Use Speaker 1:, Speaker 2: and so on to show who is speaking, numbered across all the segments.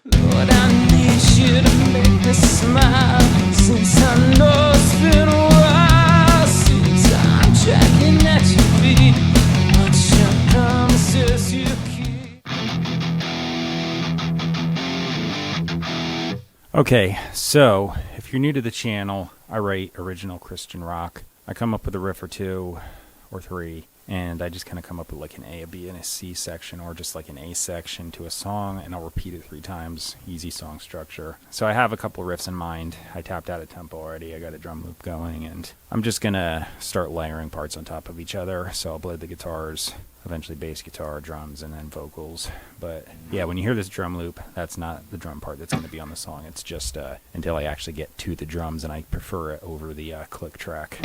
Speaker 1: Lord, I need you to make me smile. Since I know it's been a while since I'm tracking at your feet. What's your promises you keep?
Speaker 2: Okay, so if you're new to the channel, I write original Christian rock. I come up with a riff or two or three, and I just kind of come up with like an A, a B, and a C section, or just like an A section to a song, and I'll repeat it 3 times. Easy song structure. So I have a couple riffs in mind. I tapped out a tempo already. I got a drum loop going, and I'm just gonna start layering parts on top of each other. So I'll blend the guitars, eventually bass guitar, drums, and then vocals. But yeah, when you hear this drum loop, that's not the drum part that's going to be on the song. It's just until I actually get to the drums, and I prefer it over the click track.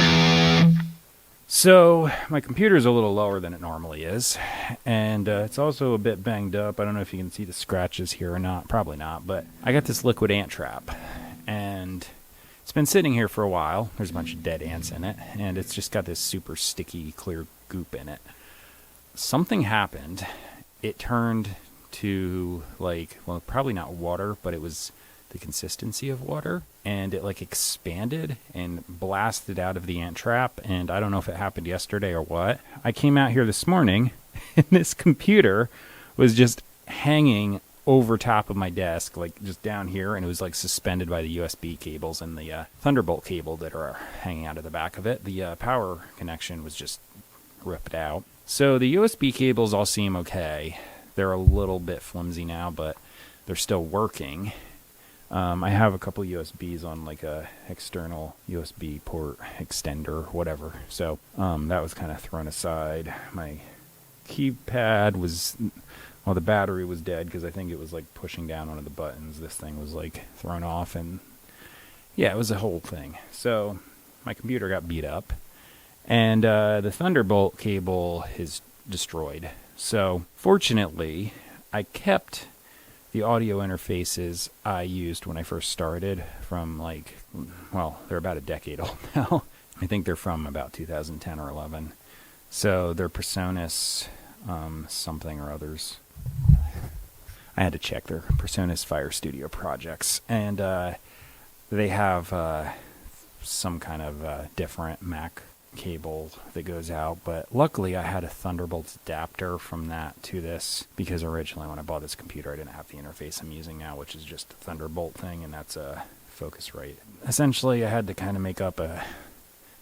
Speaker 2: So my computer is a little lower than it normally is, and it's also a bit banged up. I don't know if you can see the scratches here or not. Probably not, but I got this liquid ant trap, and it's been sitting here for a while. There's a bunch of dead ants in it, and it's just got this super sticky, clear goop in it. Something happened. It turned to like, well, probably not water, but it was the consistency of water, and it like expanded and blasted out of the ant trap. And I don't know if it happened yesterday or what. I came out here this morning and this computer was just hanging over top of my desk, like just down here, and it was like suspended by the USB cables and the Thunderbolt cable that are hanging out of the back of it. The power connection was just ripped out. So the USB cables all seem okay. They're a little bit flimsy now, but they're still working. I have a couple USBs on like a external USB port extender, whatever. So that was kind of thrown aside. My keypad was, well, the battery was dead because I think it was like pushing down one of the buttons. This thing was like thrown off, and yeah, it was a whole thing. So my computer got beat up, and the Thunderbolt cable is destroyed. So fortunately, I kept the audio interfaces I used when I first started from like, well, they're about a decade old now. I think they're from about 2010 or 11. So they're PreSonus something or others. I had to check their PreSonus Fire Studio projects, and they have some kind of different Mac cable that goes out, but luckily I had a Thunderbolt adapter from that to this, because originally when I bought this computer I didn't have the interface I'm using now, which is just a Thunderbolt thing, and that's a Focusrite. Essentially I had to kind of make up a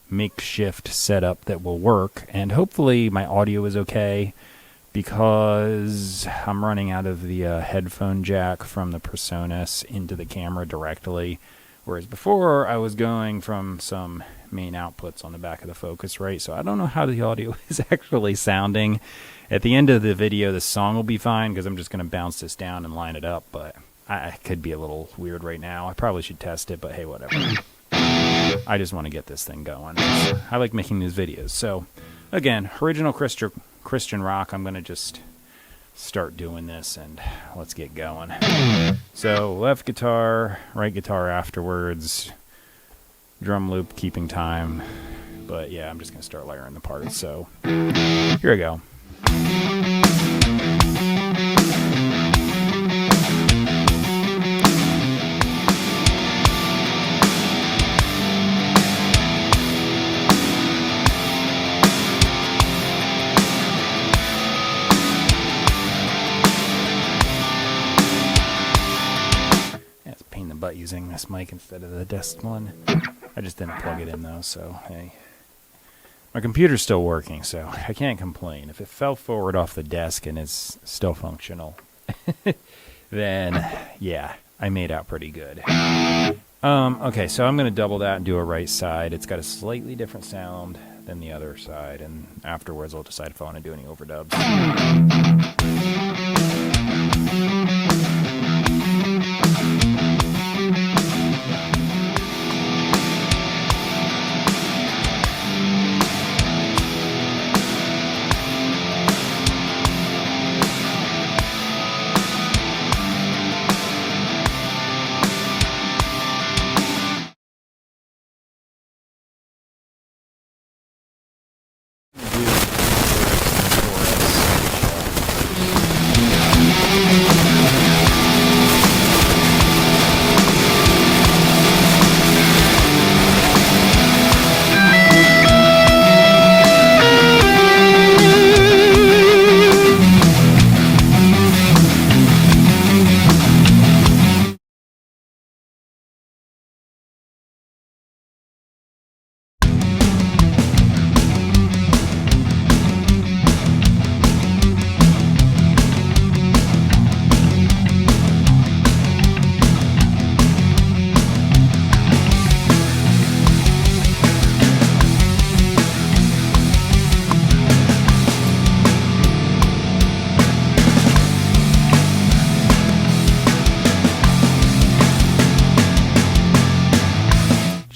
Speaker 2: makeshift setup that will work, and hopefully my audio is okay, because I'm running out of the headphone jack from the PreSonus into the camera directly, whereas before I was going from some main outputs on the back of the Focusrite. So I don't know how the audio is actually sounding. At the end of the video, the song will be fine because I'm just going to bounce this down and line it up, but I could be a little weird right now. I probably should test it, but hey, whatever. I just want to get this thing going. I like making these videos. So again, original Christian rock. I'm going to just start doing this and let's get going. So left guitar, right guitar afterwards, drum loop keeping time, but yeah, I'm just gonna start layering the parts. So here we go. But using this mic instead of the desk one. I just didn't plug it in though, so hey. My computer's still working, so I can't complain. If it fell forward off the desk and is still functional, then yeah, I made out pretty good. Okay, so I'm going to double that and do a right side. It's got a slightly different sound than the other side, and afterwards I'll decide if I want to do any overdubs.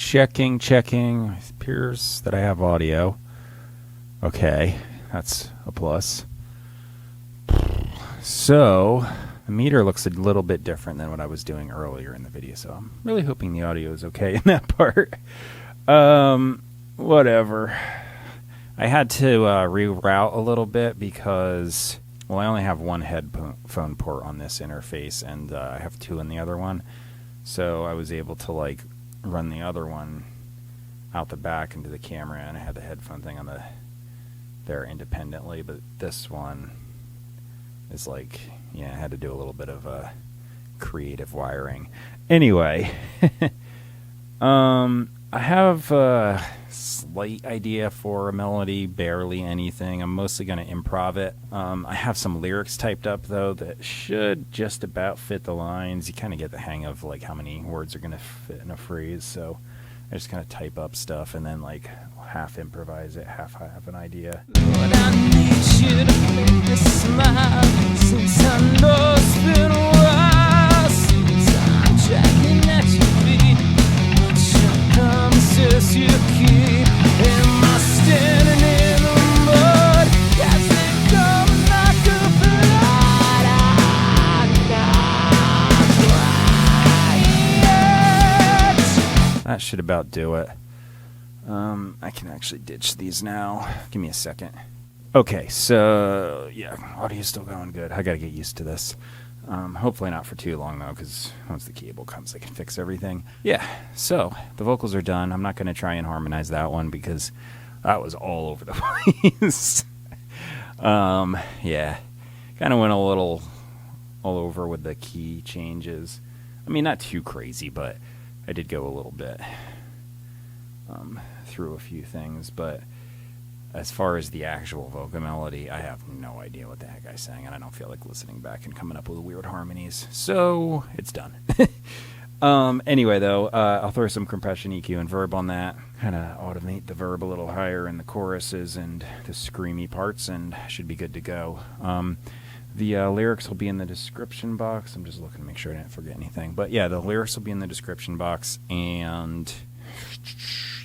Speaker 2: Checking. It appears that I have audio. Okay, that's a plus. So, the meter looks a little bit different than what I was doing earlier in the video, so I'm really hoping the audio is okay in that part. Whatever. I had to reroute a little bit because, well, I only have one headphone port on this interface, and I have two in the other one. So I was able to, like, run the other one out the back into the camera, and I had the headphone thing on there independently, but this one is like, yeah, I had to do a little bit of creative wiring. Anyway, I have a slight idea for a melody, barely anything. I'm mostly going to improv it. I have some lyrics typed up, though, that should just about fit the lines. You kind of get the hang of, like, how many words are going to fit in a phrase, so I just kind of type up stuff and then, like, half improvise it, half have an idea.
Speaker 1: Lord, I need you to make me smile, since I know it's been a while since I'm checking at your feet. What's your promises you keep? Am I standing in the mud as they come like a flood? I'm quiet.
Speaker 2: That should about do it. I can actually ditch these now. Give me a second. Okay, so, yeah, audio's still going good. I gotta get used to this. Hopefully not for too long, though, because once the cable comes, I can fix everything. Yeah, so, the vocals are done. I'm not gonna try and harmonize that one because that was all over the place. Yeah, kind of went a little all over with the key changes. I mean, not too crazy, but I did go a little bit through a few things, but as far as the actual vocal melody, I have no idea what the heck I sang, and I don't feel like listening back and coming up with weird harmonies, so it's done. Anyway, though, I'll throw some compression, EQ, and verb on that, kind of automate the verb a little higher in the choruses and the screamy parts, and should be good to go. The lyrics will be in the description box. I'm just looking to make sure I didn't forget anything, but yeah, the lyrics will be in the description box, and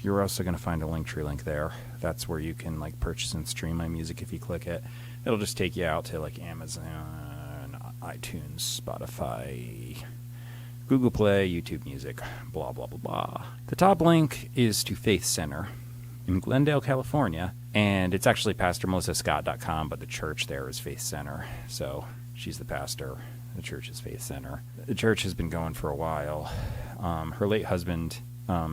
Speaker 2: you're also going to find a Linktree link there. That's where you can, like, purchase and stream my music if you click it. It'll just take you out to, like, Amazon, iTunes, Spotify, Google Play, YouTube Music, blah, blah, blah, blah. The top link is to Faith Center in Glendale, California, and it's actually PastorMelissaScott.com, but the church there is Faith Center, so she's the pastor. The church is Faith Center. The church has been going for a while. Her late husband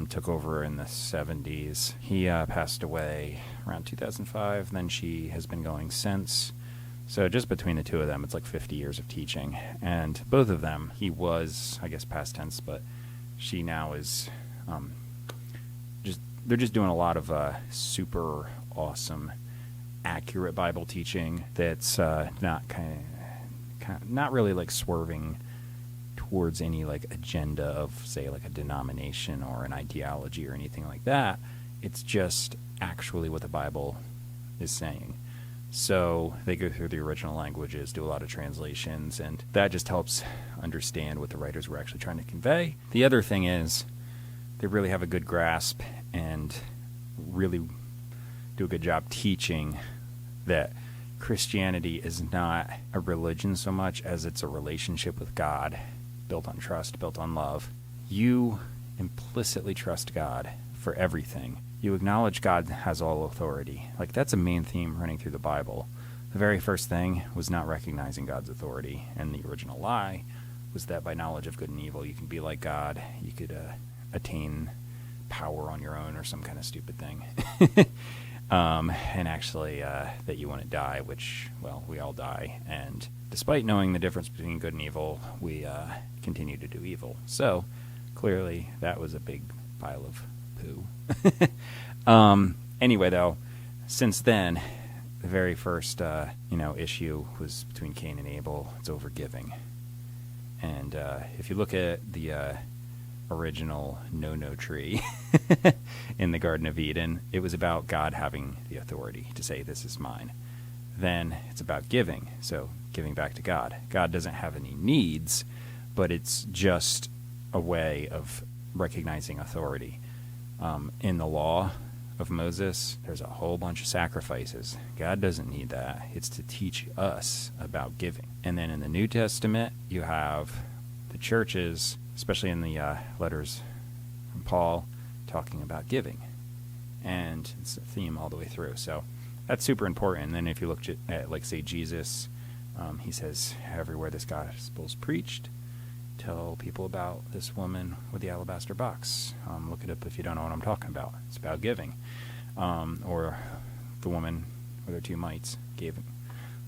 Speaker 2: took over in the 70s. He passed away around 2005, and then she has been going since. So just between the two of them, it's like 50 years of teaching. And both of them, he was, I guess past tense, but she now is they're just doing a lot of super awesome, accurate Bible teaching that's not not really like swerving towards any like agenda of, say, like a denomination or an ideology or anything like that. It's just actually what the Bible is saying. So they go through the original languages, do a lot of translations, and that just helps understand what the writers were actually trying to convey. The other thing is they really have a good grasp and really do a good job teaching that Christianity is not a religion so much as it's a relationship with God, built on trust, built on love. You implicitly trust God for everything. You acknowledge God has all authority. Like, that's a main theme running through the Bible. The very first thing was not recognizing God's authority, and the original lie was that by knowledge of good and evil, you can be like God, you could attain power on your own or some kind of stupid thing. And actually that you wouldn't die, which, well, we all die. And despite knowing the difference between good and evil, we continue to do evil. So clearly that was a big pile of poo. Anyway, though, since then, the very first issue was between Cain and Abel. It's over giving. And if you look at the original no tree in the Garden of Eden, it was about God having the authority to say, this is mine. Then it's about giving, so giving back to God. God doesn't have any needs, but it's just a way of recognizing authority. in the law of Moses, there's a whole bunch of sacrifices. God doesn't need that. It's to teach us about giving. And then in the New Testament, you have the churches, especially in the letters from Paul, talking about giving. And it's a theme all the way through. So that's super important. And then if you look at like, say, Jesus, he says, everywhere this gospel is preached, tell people about this woman with the alabaster box. Look it up if you don't know what I'm talking about. It's about giving. Or the woman with her 2 mites gave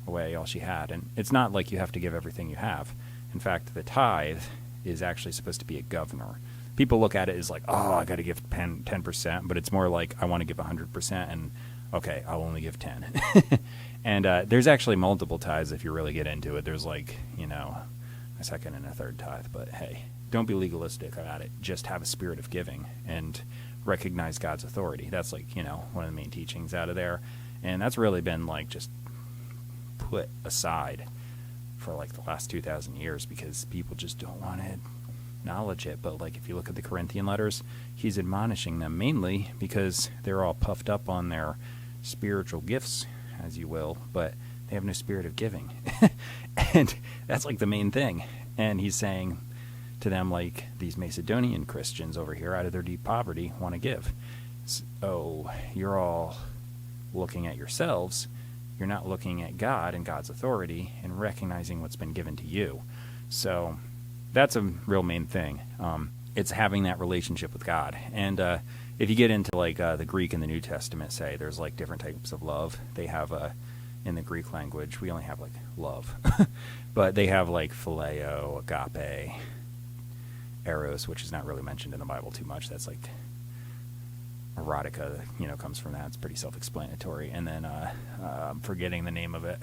Speaker 2: away all she had. And it's not like you have to give everything you have. In fact, the tithe is actually supposed to be a governor. People look at it as like, oh, I got to give 10%, but it's more like I want to give 100%, and okay, I'll only give 10. And there's actually multiple tithes if you really get into it. There's like, a second and a third tithe, but hey, don't be legalistic about it. Just have a spirit of giving and recognize God's authority. That's like, one of the main teachings out of there. And that's really been like just put aside for like the last 2,000 years because people just don't want to acknowledge it. But like if you look at the Corinthian letters, he's admonishing them mainly because they're all puffed up on their spiritual gifts, as you will, but they have no spirit of giving. And that's like the main thing. And he's saying to them, like, these Macedonian Christians over here out of their deep poverty want to give. So you're all looking at yourselves. You're not looking at God and God's authority and recognizing what's been given to you. So that's a real main thing. It's having that relationship with God. And if you get into like the Greek and the New Testament, say, there's like different types of love. They have in the Greek language, we only have like love. But they have like phileo, agape, eros, which is not really mentioned in the Bible too much. That's like erotica, comes from that. It's pretty self-explanatory. And then I'm forgetting the name of it.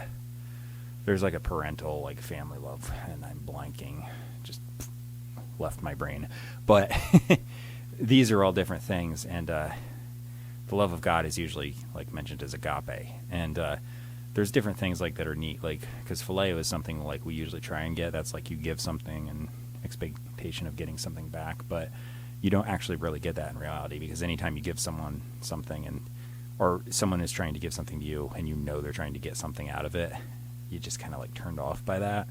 Speaker 2: There's like a parental, like family love, and I'm blanking. Just left my brain. But these are all different things, and the love of God is usually like mentioned as agape. And there's different things like that are neat, like because phileo is something like we usually try and get. That's like you give something and expectation of getting something back, but you don't actually really get that in reality, because anytime you give someone something or someone is trying to give something to you and they're trying to get something out of it, you just kind of like turned off by that.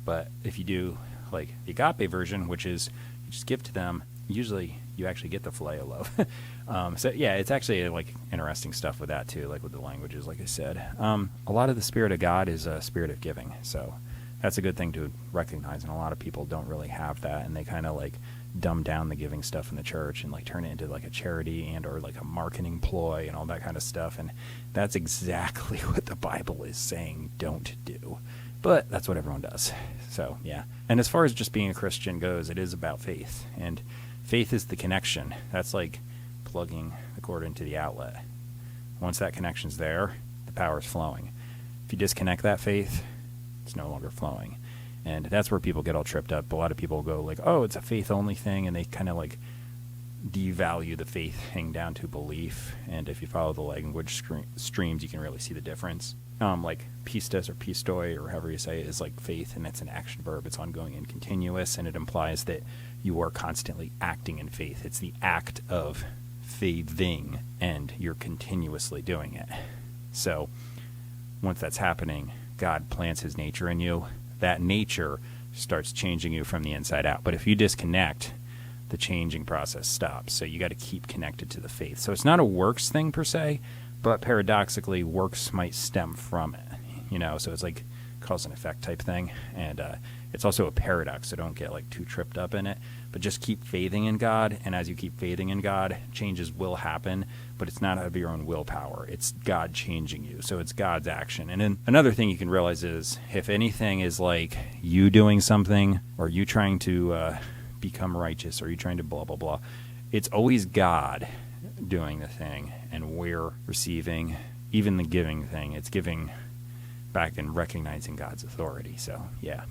Speaker 2: But if you do like the agape version, which is you just give to them, usually you actually get the phileo love. So yeah, it's actually like interesting stuff with that too, like with the languages, like I said. A lot of the spirit of God is a spirit of giving. So that's a good thing to recognize. And a lot of people don't really have that. And they kind of like dumb down the giving stuff in the church and like turn it into like a charity and or like a marketing ploy and all that kind of stuff. And that's exactly what the Bible is saying don't do. But that's what everyone does. So yeah. And as far as just being a Christian goes, it is about faith. And faith is the connection. That's like plugging the cord into the outlet. Once that connection's there, the power's flowing. If you disconnect that faith, it's no longer flowing. And that's where people get all tripped up. A lot of people go like, oh, it's a faith-only thing, and they kind of like devalue the faith thing down to belief. And if you follow the language streams, you can really see the difference. Like pistis or pistoi, or however you say it, is like faith, and it's an action verb. It's ongoing and continuous, and it implies that you are constantly acting in faith. It's the act of faithing, and you're continuously doing it. So once that's happening, God plants his nature in you. That nature starts changing you from the inside out. But if you disconnect, the changing process stops. So you got to keep connected to the faith. So it's not a works thing per se, but paradoxically, works might stem from it. So it's like cause and effect type thing. And it's also a paradox, so don't get like too tripped up in it. But just keep faithing in God, and as you keep faithing in God, changes will happen, but it's not out of your own willpower. It's God changing you, so it's God's action. And then another thing you can realize is if anything is like you doing something, or you trying to become righteous, or you trying to blah, blah, blah, it's always God doing the thing, and we're receiving. Even the giving thing, it's giving back and recognizing God's authority. So, yeah.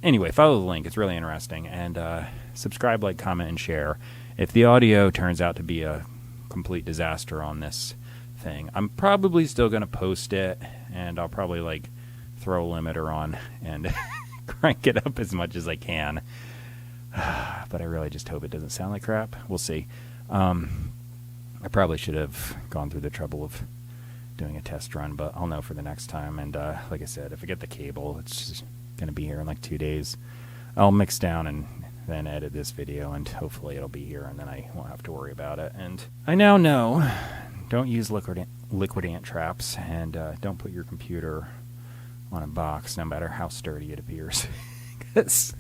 Speaker 2: Anyway, follow the link. It's really interesting. And subscribe, like, comment, and share. If the audio turns out to be a complete disaster on this thing, I'm probably still going to post it, and I'll probably, like, throw a limiter on and crank it up as much as I can. But I really just hope it doesn't sound like crap. We'll see. I probably should have gone through the trouble of doing a test run, but I'll know for the next time. And like I said, if I get the cable, it's going to be here in like 2 days. I'll mix down and then edit this video, and hopefully it'll be here, and then I won't have to worry about it. And I now know, don't use liquid ant traps, and don't put your computer on a box, no matter how sturdy it appears. 'Cause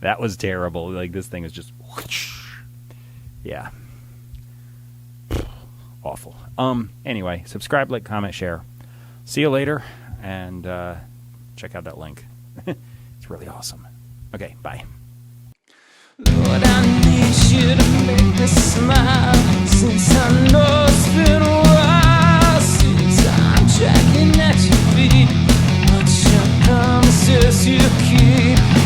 Speaker 2: that was terrible. Like, this thing is just whoosh. Yeah. Awful. Anyway, subscribe, like, comment, share. See you later, and check out that link. It's really awesome. Okay, bye.
Speaker 1: Lord, I need you to make me smile, since I know it's been a while since I'm tracking at your feet. What's your promises you keep?